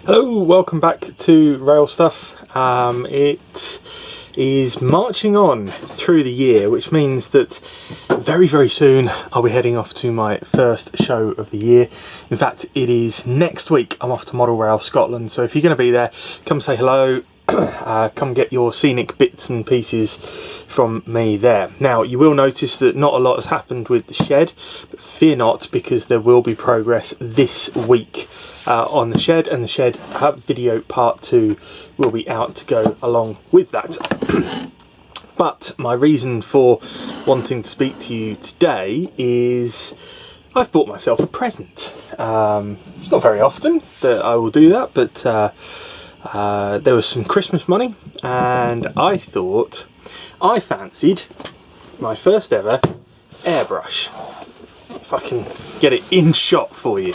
Hello, welcome back to RAILstuff. It is marching on through the year, which means that very soon I'll be heading off to my first show of the year. In fact, it is next week. I'm off to Model Rail Scotland, so if you're going to be there, come say hello. Come get your scenic bits and pieces from me there. Now, you will notice that not a lot has happened with the shed, but fear not, because there will be progress this week on the shed, and the shed video part 2 will be out to go along with that. But my reason for wanting to speak to you today is I've bought myself a present. It's not very often that I will do that, but there was some Christmas money, and I thought I fancied my first ever airbrush. If I can get it in shot for you.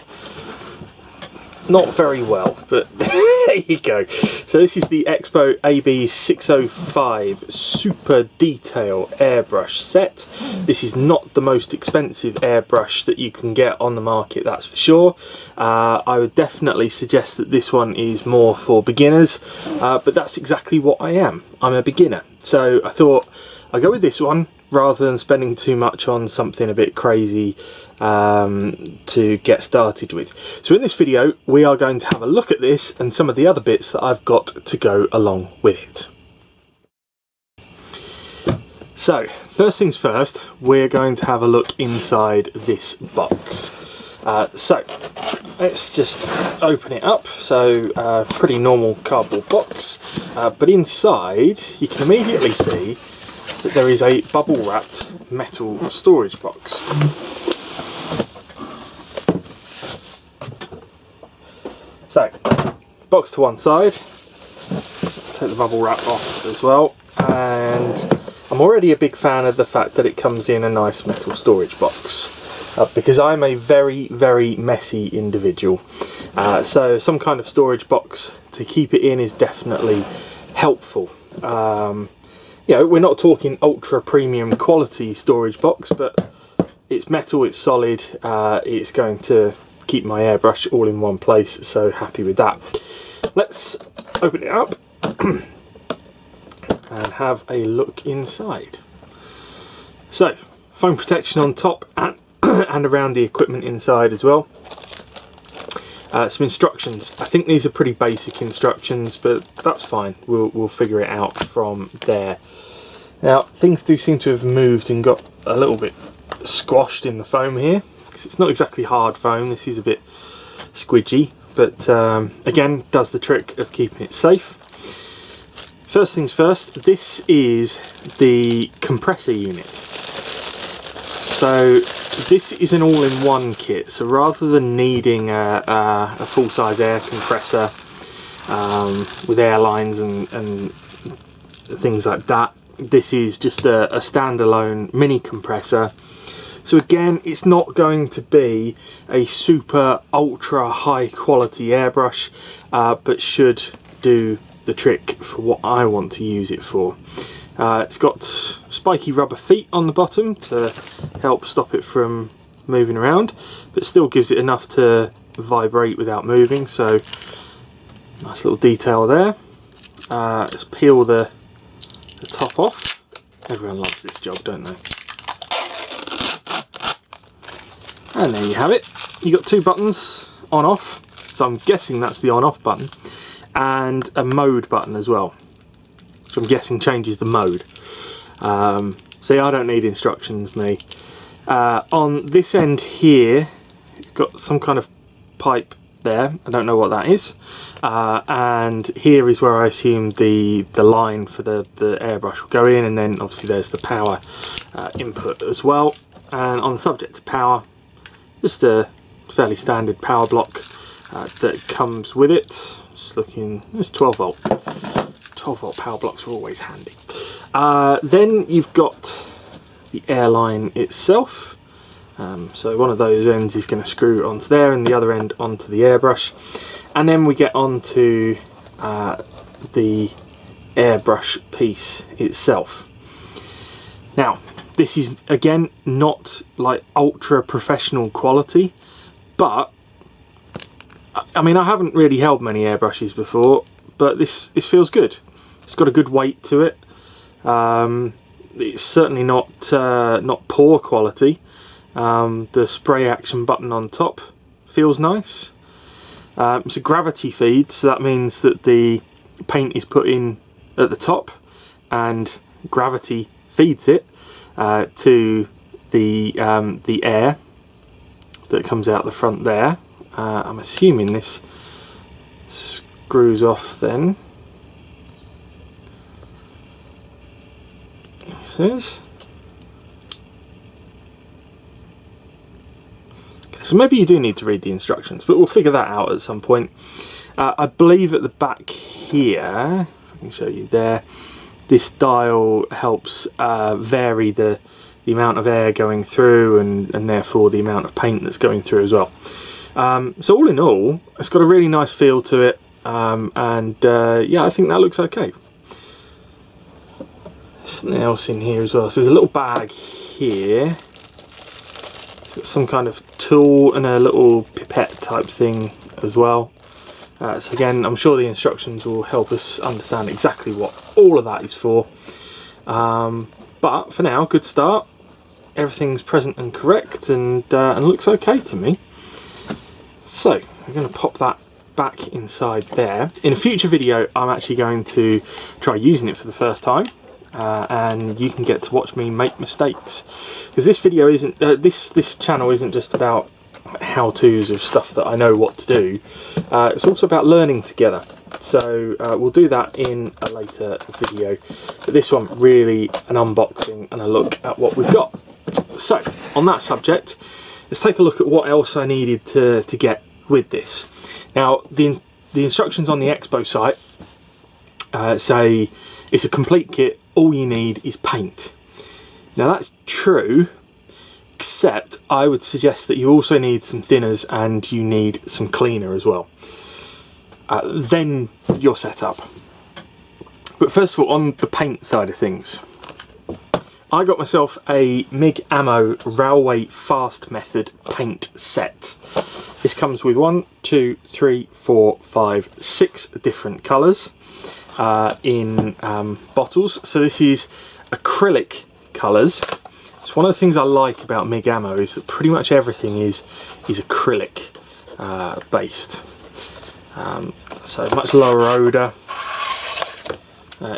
Not very well, but there you go. So this is the Expo AB605 Super Detail Airbrush set. This is not the most expensive airbrush that you can get on the market, that's for sure. I would definitely suggest that this one is more for beginners, but that's exactly what I am. I'm a beginner. So I thought I'd go with this one rather than spending too much on something a bit crazy to get started with. So in this video we are going to have a look at this and some of the other bits that I've got to go along with it. So first things first, we're going to have a look inside this box. So let's just open it up. So pretty normal cardboard box, but inside you can immediately see that there is a bubble wrapped metal storage box. So, box to one side, let's take the bubble wrap off as well, and I'm already a big fan of the fact that it comes in a nice metal storage box, because I'm a very messy individual, so some kind of storage box to keep it in is definitely helpful. You know, we're not talking ultra premium quality storage box, but it's metal, it's solid, it's going to keep my airbrush all in one place, so happy with that. Let's open it up and have a look inside. So, foam protection on top and around the equipment inside as well. Some instructions. I think these are pretty basic instructions, but that's fine. We'll figure it out from there. Now, things do seem to have moved and got a little bit squashed in the foam here, because it's not exactly hard foam. This is a bit squidgy, but again, does the trick of keeping it safe. First things first, this is the compressor unit. So this is an all-in-one kit, so rather than needing a full-size air compressor with air lines and things like that, this is just a standalone mini compressor. So again, it's not going to be a super ultra high quality airbrush, but should do the trick for what I want to use it for. It's got spiky rubber feet on the bottom to help stop it from moving around, but still gives it enough to vibrate without moving, so nice little detail there. Let's peel the top off. Everyone loves this job, don't they? And there you have it. You got two buttons, on off, so I'm guessing that's the on off button, and a mode button as well, which I'm guessing changes the mode. See, I don't need instructions, me. On this end here, you've got some kind of pipe there. I don't know what that is. And here is where I assume the line for the airbrush will go in, and then obviously there's the power input as well. And on the subject of power, just a fairly standard power block that comes with it. Just looking, it's 12 volt. 12 volt power blocks are always handy. Then you've got the air line itself. So one of those ends is going to screw onto there, and the other end onto the airbrush. And then we get onto the airbrush piece itself. Now, this is again not like ultra professional quality, but I mean, I haven't really held many airbrushes before, but this feels good. It's got a good weight to it. It's certainly not poor quality. The spray action button on top feels nice. It's a gravity feed, so that means that the paint is put in at the top and gravity feeds it to the air that comes out the front there. I'm assuming this screws off then. This is. Okay, so maybe you do need to read the instructions, but we'll figure that out at some point. I believe at the back here, if I can show you there, this dial helps vary the amount of air going through and therefore the amount of paint that's going through as well. So all in all, it's got a really nice feel to it, yeah, I think that looks okay. Something else in here as well. So there's a little bag here. It's got some kind of tool and a little pipette type thing as well. So again, I'm sure the instructions will help us understand exactly what all of that is for. But for now, good start. Everything's present and correct, and looks okay to me. So I'm going to pop that back inside there. In a future video, I'm actually going to try using it for the first time, and you can get to watch me make mistakes. Because this video isn't, this channel isn't just about how-tos of stuff that I know what to do. It's also about learning together. So we'll do that in a later video. But this one, really an unboxing and a look at what we've got. So on that subject, let's take a look at what else I needed to get with this. Now, the instructions on the Expo site say it's a complete kit, all you need is paint. Now that's true, except I would suggest that you also need some thinners and you need some cleaner as well. Then you're set up. But first of all, on the paint side of things, I got myself a MIG Ammo Railway Fast Method paint set. This comes with 1, 2, 3, 4, 5, 6 different colours in bottles. So this is acrylic colours. So one of the things I like about MIG Ammo is that pretty much everything is acrylic based. So much lower odour,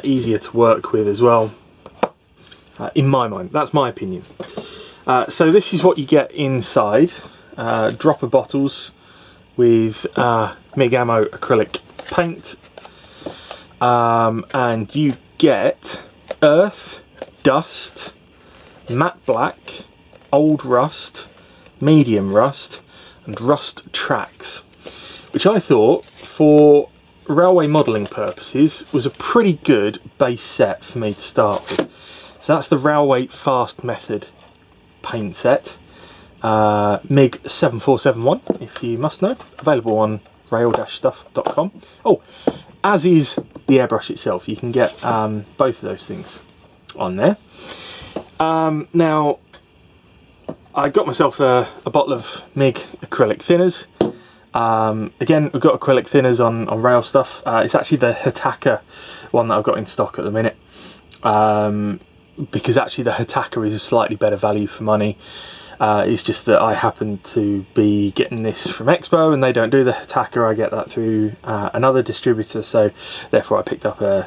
easier to work with as well. In my mind, that's my opinion. So this is what you get inside. Dropper bottles with MIG Ammo acrylic paint. And you get earth, dust, matte black, old rust, medium rust, and rust tracks. Which I thought, for railway modelling purposes, was a pretty good base set for me to start with. So that's the Railway Fast Method paint set, MIG 7471 if you must know, available on RAILstuff.com. Oh, as is the airbrush itself, you can get both of those things on there. Now, I got myself a bottle of MIG acrylic thinners. Again, we've got acrylic thinners on RAILstuff. It's actually the Hitaka one that I've got in stock at the minute. Because actually the Hitaka is a slightly better value for money. It's just that I happen to be getting this from Expo and they don't do the Hitaka. I get that through another distributor, so therefore I picked up a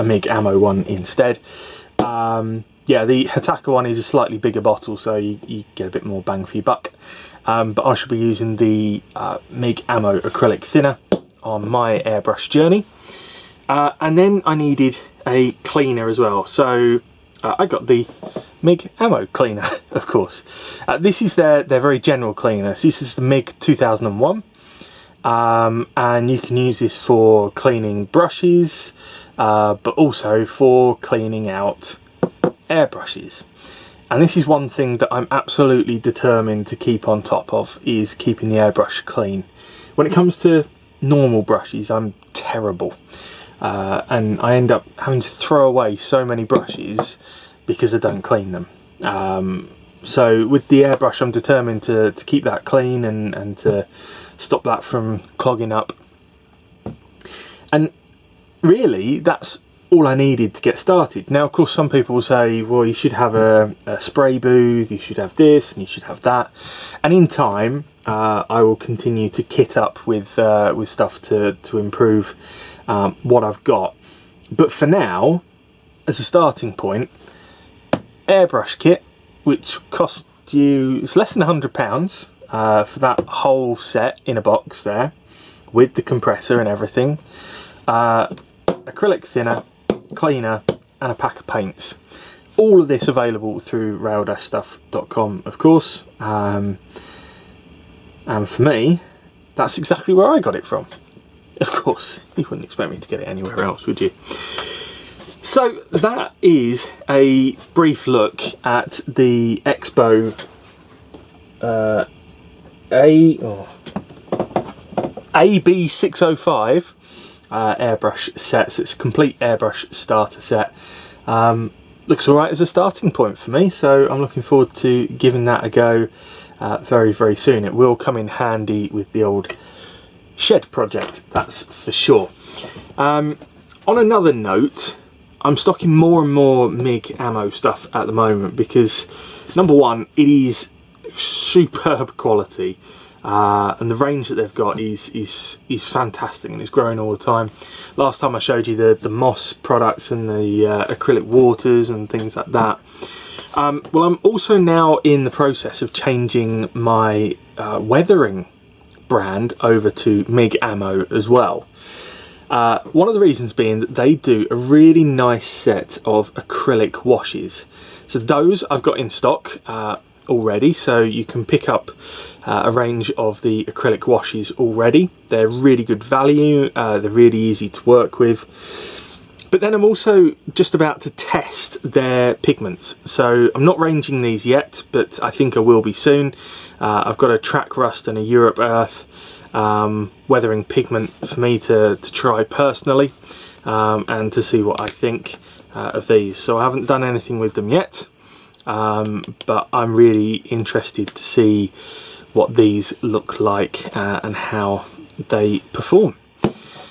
MIG Ammo one instead. Yeah, the Hitaka one is a slightly bigger bottle, so you get a bit more bang for your buck. But I should be using the MIG Ammo acrylic thinner on my airbrush journey. And then I needed a cleaner as well, so I got the MIG Ammo cleaner, of course. This is their very general cleaner. So this is the MIG 2001, and you can use this for cleaning brushes, but also for cleaning out airbrushes. And this is one thing that I'm absolutely determined to keep on top of, is keeping the airbrush clean. When it comes to normal brushes, I'm terrible. And I end up having to throw away so many brushes because I don't clean them. So with the airbrush, I'm determined to keep that clean and to stop that from clogging up. And really, that's all I needed to get started. Now, of course, some people will say, well, you should have a spray booth, you should have this, and you should have that. And in time, I will continue to kit up with stuff to improve what I've got. But for now, as a starting point, airbrush kit, which costs you, it's less than £100 for that whole set in a box there, with the compressor and everything. Acrylic thinner, cleaner, and a pack of paints. All of this available through RAILstuff.com, of course. And for me, that's exactly where I got it from. Of course, you wouldn't expect me to get it anywhere else, would you? So that is a brief look at the Expo AB605 airbrush sets. It's a complete airbrush starter set. Looks alright as a starting point for me, so I'm looking forward to giving that a go very, very soon. It will come in handy with the old shed project, that's for sure. On another note, I'm stocking more and more MIG ammo stuff at the moment because, number one, it is superb quality. And the range that they've got is fantastic, and it's growing all the time. Last time I showed you the moss products and the acrylic waters and things like that. Well, I'm also now in the process of changing my weathering brand over to MIG ammo as well. One of the reasons being that they do a really nice set of acrylic washes. So those I've got in stock already, so you can pick up a range of the acrylic washes already. They're really good value, they're really easy to work with. But then I'm also just about to test their pigments. So I'm not ranging these yet, but I think I will be soon. I've got a Track Rust and a Europe Earth weathering pigment for me to try personally, and to see what I think of these. So I haven't done anything with them yet, but I'm really interested to see what these look like and how they perform.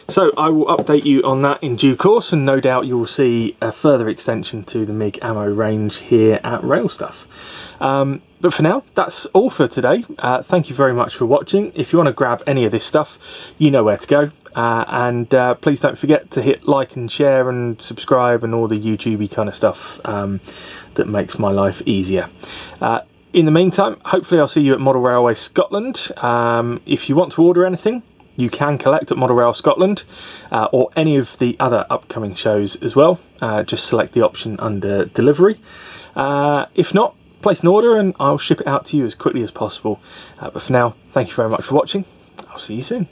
So I will update you on that in due course, and no doubt you will see a further extension to the MIG ammo range here at RAILstuff. But for now, that's all for today. Thank you very much for watching. If you want to grab any of this stuff, you know where to go. And please don't forget to hit like and share and subscribe and all the YouTubey kind of stuff that makes my life easier. In the meantime, hopefully I'll see you at Model Railway Scotland. If you want to order anything, you can collect at Model Rail Scotland, or any of the other upcoming shows as well. Just select the option under delivery. If not, place an order and I'll ship it out to you as quickly as possible. But for now, thank you very much for watching. I'll see you soon.